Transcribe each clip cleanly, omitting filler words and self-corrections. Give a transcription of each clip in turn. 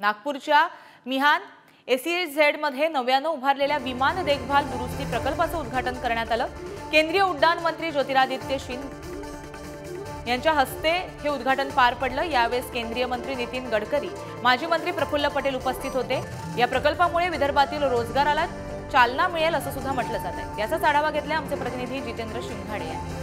नागपूरच्या मिहान SEZ मध्ये नव्यानं उभारलेल्या विमान देखभाल दुरुस्ती प्रकल्पाचं उद्घाटन करण्यात आलं। केंद्रीय उड्डाण मंत्री ज्योतिरादित्य सिंह यांच्या हस्ते हे उद्घाटन पार पडलं। यावेळी केंद्रीय मंत्री नितीन गडकरी, माजी मंत्री प्रफुल्ल पटेल उपस्थित होते। या प्रकल्पामुळे विदर्भातील रोजगाराला चालना मिळेल असं सुद्धा म्हटलं जात आहे। याचाच आढावा घेतला आमचे प्रतिनिधी जितेंद्र शिंगाडे यांनी।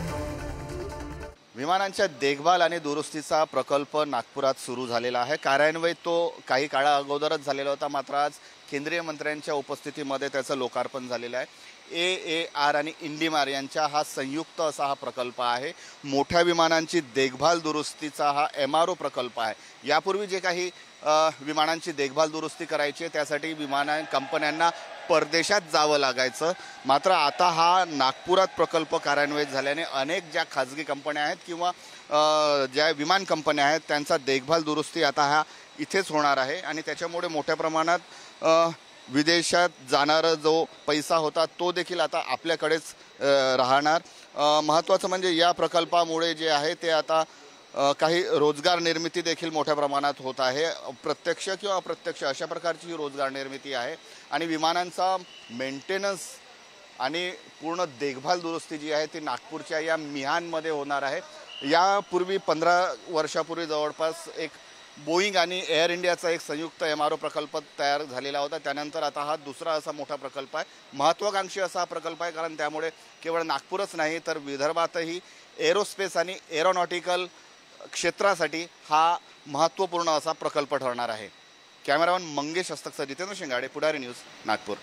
विमानांच्या देखभाल आणि दुरुस्तीचा प्रकल्प नागपुरात सुरू झालेला आहे। कार्यान्वयित तो काही काळा अगोदरच झालेला होता, मात्र आज केंद्रीय मंत्र्यांच्या उपस्थितीमध्ये त्याचं लोकार्पण झालेलं आहे। AAR आणि इंडिमार यांचा हा संयुक्त असा हा प्रकल्प आहे। मोठ्या विमानांची देखभाल दुरुस्तीचा हा MRO प्रकल्प आहे। यापूर्वी जे काही विमानांची देखभाल दुरुस्ती करायची आहे त्यासाठी विमान कंपन्यांना परदेशात जावं लागायचं, मात्र आता हा नागपुरात प्रकल्प कार्यान्वित झाल्याने अनेक ज्या खाजगी कंपन्या आहेत किंवा ज्या विमान कंपन्या आहेत त्यांचा देखभाल दुरुस्ती आता हा इथेच होणार आहे आणि त्याच्यामुळे मोठ्या प्रमाणात विदेशात जाणारा जो पैसा होता तो देखील आता आपल्याकडेच राहणार। महत्त्वाचं म्हणजे या प्रकल्पामुळे जे आहे ते आता काही रोजगार निर्मिती देखील मोठ्या प्रमाणात होत आहे। प्रत्यक्ष किंवा अप्रत्यक्ष अशा प्रकारची रोजगार निर्मिती आहे आणि विमानांचा मेंटेनन्स आणि पूर्ण देखभाल दुरुस्ती जी आहे ती नागपूरच्या या मिहानमध्ये होणार आहे। यापूर्वी 15 वर्षापूर्वी जवळपास एक बोईंग आणि एअर इंडियाचा एक संयुक्त MRO प्रकल्प तयार झालेला होता। त्यानंतर आता हा दुसरा असा मोठा प्रकल्प आहे, महत्त्वाकांक्षी असा हा प्रकल्प आहे, कारण त्यामुळे केवळ नागपूरच नाही तर विदर्भातही एरोस्पेस आणि एरोनॉटिकल क्षेत्रासाठी हा महत्त्वपूर्ण असा प्रकल्प ठरणार आहे। कॅमेरामन मंगेश हस्तकसह जितेंद्र शिंगाडे, पुढारी न्यूज, नागपूर।